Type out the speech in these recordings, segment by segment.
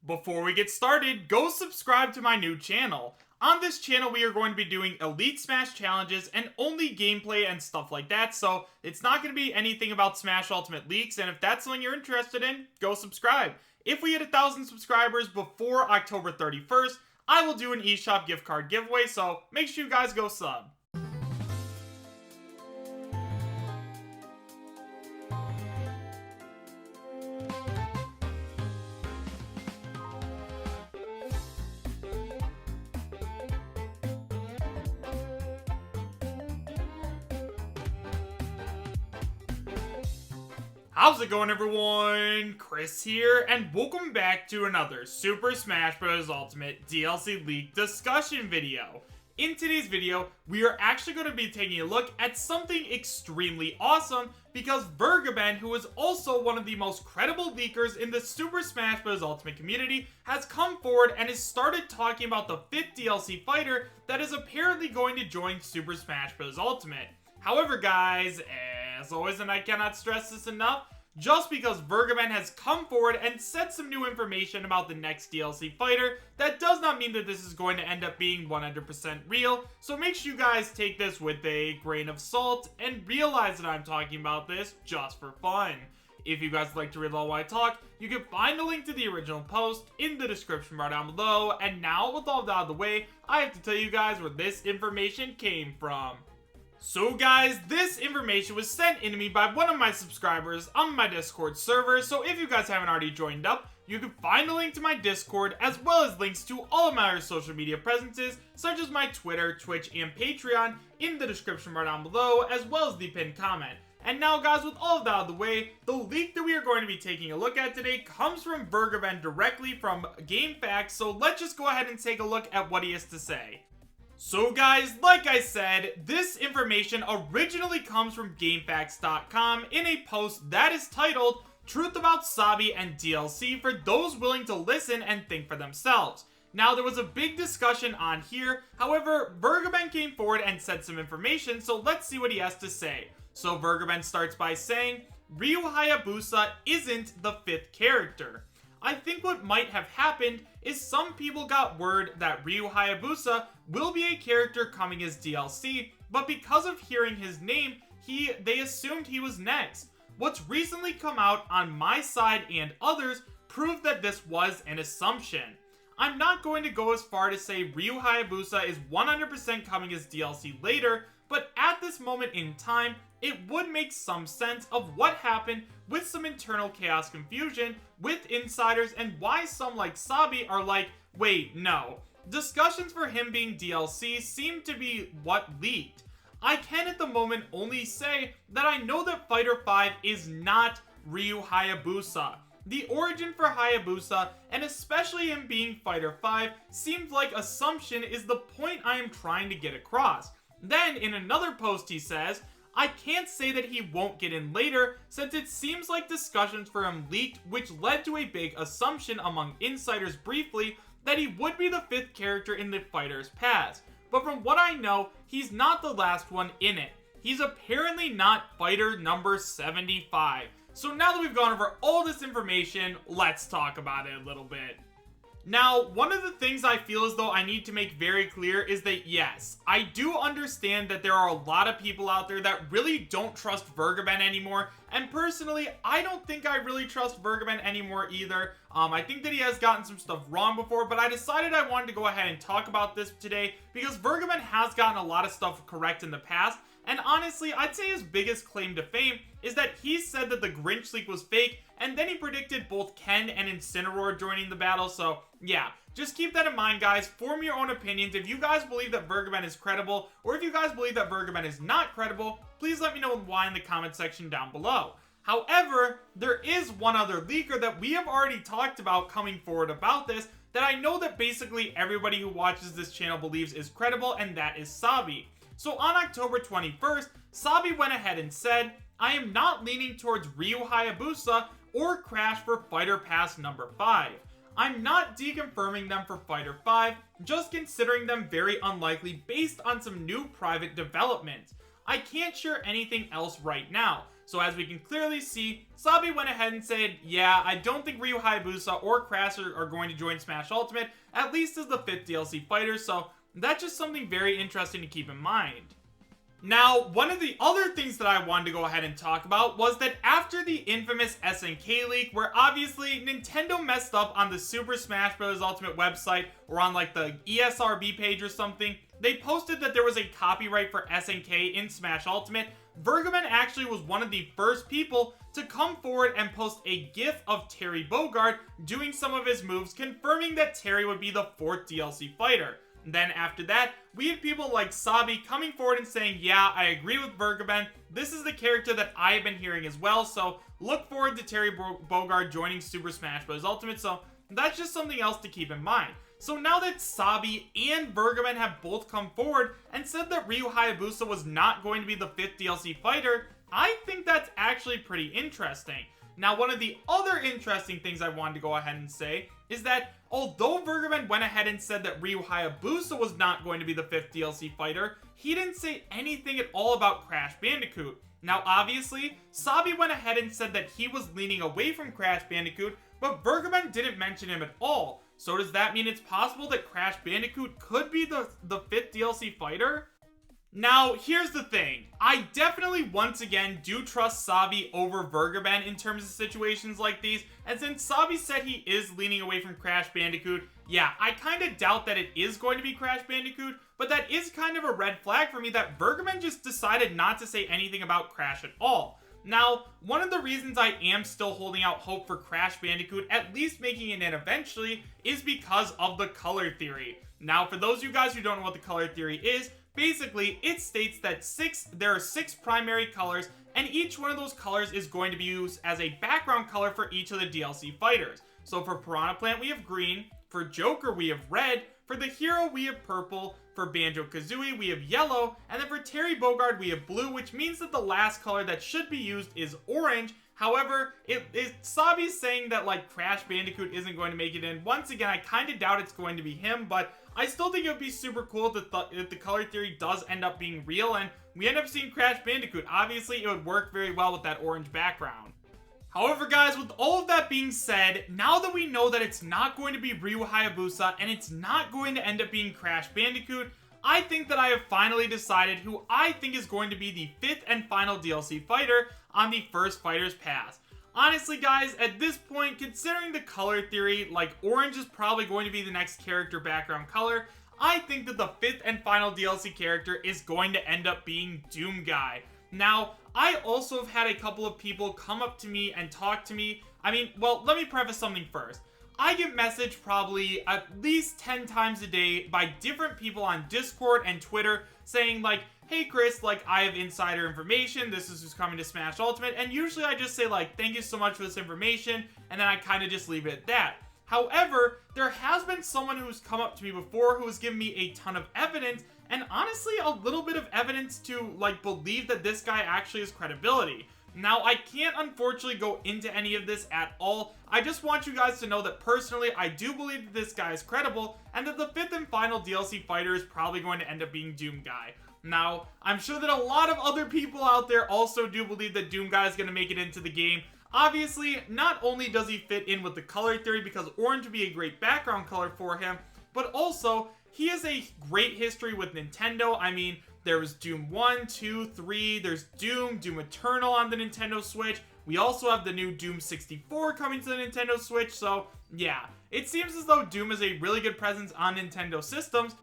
Before we get started, go subscribe to my new channel. On this channel, we are going to be doing Elite Smash challenges and only gameplay and stuff like that, so it's not going to be anything about Smash Ultimate leaks, and if that's something you're interested in, go subscribe. If we hit 1,000 subscribers before October 31st, I will do an eShop gift card giveaway, so make sure you guys go sub. How's it going, everyone? Chris here, and welcome back to another Super Smash Bros. Ultimate DLC leak discussion video. In today's video, we are actually going to be taking a look at something extremely awesome because Vergeben, who is also one of the most credible leakers in the Super Smash Bros. Ultimate community, has come forward and has started talking about the 5th DLC fighter that is apparently going to join Super Smash Bros. Ultimate. However, guys, as always, and I cannot stress this enough, just because Vergeben has come forward and said some new information about the next DLC fighter, that does not mean that this is going to end up being 100% real, so make sure you guys take this with a grain of salt and realize that I'm talking about this just for fun. If you guys like to read all while I talk, you can find a link to the original post in the description bar down below, and now with all that out of the way, I have to tell you guys where this information came from. So guys, this information was sent in to me by one of my subscribers on my Discord server, so if you guys haven't already joined up, you can find a link to my Discord as well as links to all of my other social media presences, such as my Twitter, Twitch, and Patreon in the description bar down below, as well as the pinned comment. And now guys, with all of that out of the way, the leak that we are going to be taking a look at today comes from Vergeben directly from GameFAQs, so let's just go ahead and take a look at what he has to say. So guys, like I said, this information originally comes from GameFAQs.com in a post that is titled Truth About Sabi and DLC for those willing to listen and think for themselves. Now, there was a big discussion on here, however, Vergeben came forward and said some information, so let's see what he has to say. So Vergeben starts by saying, Ryu Hayabusa isn't the 5th character. I think what might have happened is some people got word that Ryu Hayabusa will be a character coming as DLC, but because of hearing his name, they assumed he was next. What's recently come out on my side and others proved that this was an assumption. I'm not going to go as far to say Ryu Hayabusa is 100% coming as DLC later, but at this moment in time, it would make some sense of what happened with some internal chaos confusion with insiders and why some like Sabi are like, wait, no. Discussions for him being DLC seem to be what leaked. I can at the moment only say that I know that Fighter 5 is not Ryu Hayabusa. The origin for Hayabusa, and especially him being Fighter 5, seems like assumption is the point I am trying to get across. Then, in another post he says, I can't say that he won't get in later, since it seems like discussions for him leaked, which led to a big assumption among insiders briefly that he would be the 5th character in the fighter's past. But from what I know, he's not the last one in it. He's apparently not fighter number 75. So now that we've gone over all this information, let's talk about it a little bit. Now, one of the things I feel as though I need to make very clear is that yes, I do understand that there are a lot of people out there that really don't trust Vergeben anymore, and personally, I don't think I really trust Vergeben anymore either. I think that he has gotten some stuff wrong before, but I decided I wanted to go ahead and talk about this today because Vergeben has gotten a lot of stuff correct in the past, and honestly, I'd say his biggest claim to fame is that he said that the Grinch leak was fake, and then he predicted both Ken and Incineroar joining the battle, so yeah, just keep that in mind, guys. Form your own opinions. If you guys believe that Vergeben is credible, or if you guys believe that Vergeben is not credible, please let me know why in the comment section down below. However, there is one other leaker that we have already talked about coming forward about this, that I know that basically everybody who watches this channel believes is credible, and that is Sabi. So on October 21st, Sabi went ahead and said, I am not leaning towards Ryu Hayabusa or Crash for Fighter Pass number 5. I'm not deconfirming them for Fighter 5, just considering them very unlikely based on some new private development. I can't share anything else right now, So as we can clearly see, Sabi went ahead and said, yeah, I don't think Ryu Hayabusa or Crash are going to join Smash Ultimate, at least as the 5th DLC fighter, so that's just something very interesting to keep in mind. Now, one of the other things that I wanted to go ahead and talk about was that after the infamous SNK leak, where obviously Nintendo messed up on the Super Smash Bros. Ultimate website, or on like the ESRB page or something, they posted that there was a copyright for SNK in Smash Ultimate. Vergeben actually was one of the first people to come forward and post a GIF of Terry Bogard doing some of his moves, confirming that Terry would be the 4th DLC fighter. Then after that, we had people like Sabi coming forward and saying, yeah, I agree with Vergeben. This is the character that I have been hearing as well, so look forward to Terry Bogard joining Super Smash Bros. Ultimate, so that's just something else to keep in mind. So now that Sabi and Vergeben have both come forward and said that Ryu Hayabusa was not going to be the 5th DLC fighter, I think that's actually pretty interesting. Now, one of the other interesting things I wanted to go ahead and say is that although Vergeben went ahead and said that Ryu Hayabusa was not going to be the 5th DLC fighter, he didn't say anything at all about Crash Bandicoot. Now, obviously, Sabi went ahead and said that he was leaning away from Crash Bandicoot, but Vergeben didn't mention him at all. So does that mean it's possible that Crash Bandicoot could be the 5th DLC fighter? Now, here's the thing. I definitely, once again, do trust Sabi over Vergeben in terms of situations like these, and since Sabi said he is leaning away from Crash Bandicoot, yeah, I kind of doubt that it is going to be Crash Bandicoot, but that is kind of a red flag for me that Vergeben just decided not to say anything about Crash at all. Now, one of the reasons I am still holding out hope for Crash Bandicoot at least making it in eventually is because of the color theory. Now, for those of you guys who don't know what the color theory is, basically, it states that there are 6 primary colors, and each one of those colors is going to be used as a background color for each of the DLC fighters. So for Piranha Plant, we have green, for Joker, we have red, for the hero, we have purple, for Banjo-Kazooie, we have yellow, and then for Terry Bogard, we have blue, which means that the last color that should be used is orange. However, Sabi's saying that, like, Crash Bandicoot isn't going to make it in. Once again, I kind of doubt it's going to be him, but I still think it would be super cool if the color theory does end up being real, and we end up seeing Crash Bandicoot. Obviously, it would work very well with that orange background. However, guys, with all of that being said, now that we know that it's not going to be Ryu Hayabusa, and it's not going to end up being Crash Bandicoot, I think that I have finally decided who I think is going to be the 5th and final DLC fighter on the First Fighters Pass. Honestly, guys, at this point, considering the color theory, like, orange is probably going to be the next character background color, I think that the 5th and final DLC character is going to end up being Doom Guy. Now, I also have had a couple of people come up to me and talk to me. I mean, well, let me preface something first. I get messaged probably at least 10 times a day by different people on Discord and Twitter saying, like, hey Chris, like, I have insider information, this is who's coming to Smash Ultimate, and usually I just say, like, thank you so much for this information, and then I kind of just leave it at that. However, there has been someone who's come up to me before who has given me a ton of evidence, and honestly, a little bit of evidence to, like, believe that this guy actually has credibility. Now, I can't unfortunately go into any of this at all. I just want you guys to know that personally, I do believe that this guy is credible, and that the 5th and final DLC fighter is probably going to end up being Doom Guy. Now, I'm sure that a lot of other people out there also do believe that Doom Guy is going to make it into the game. Obviously, not only does he fit in with the color theory because orange would be a great background color for him, but also, he has a great history with Nintendo. I mean, there was Doom 1, 2, 3, there's Doom Eternal on the Nintendo Switch. We also have the new Doom 64 coming to the Nintendo Switch, so yeah. It seems as though Doom is a really good presence on Nintendo systems.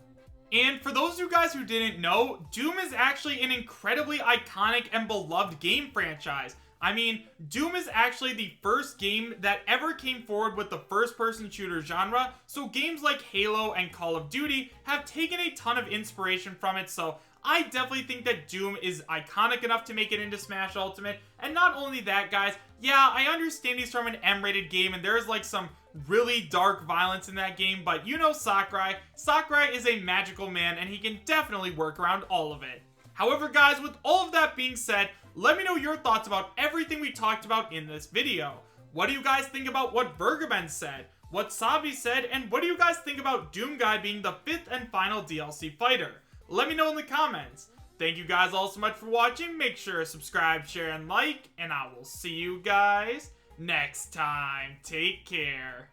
And for those of you guys who didn't know, Doom is actually an incredibly iconic and beloved game franchise. I mean, Doom is actually the first game that ever came forward with the first-person shooter genre, so games like Halo and Call of Duty have taken a ton of inspiration from it, so I definitely think that Doom is iconic enough to make it into Smash Ultimate. And not only that, guys, yeah, I understand he's from an M-rated game, and there's like some really dark violence in that game, but you know Sakurai. Sakurai is a magical man, and he can definitely work around all of it. However, guys, with all of that being said, let me know your thoughts about everything we talked about in this video. What do you guys think about what Vergeben said, what Sabi said, and what do you guys think about Doom Guy being the 5th and final DLC fighter? Let me know in the comments. Thank you guys all so much for watching. Make sure to subscribe, share, and like, and I will see you guys next time. Take care.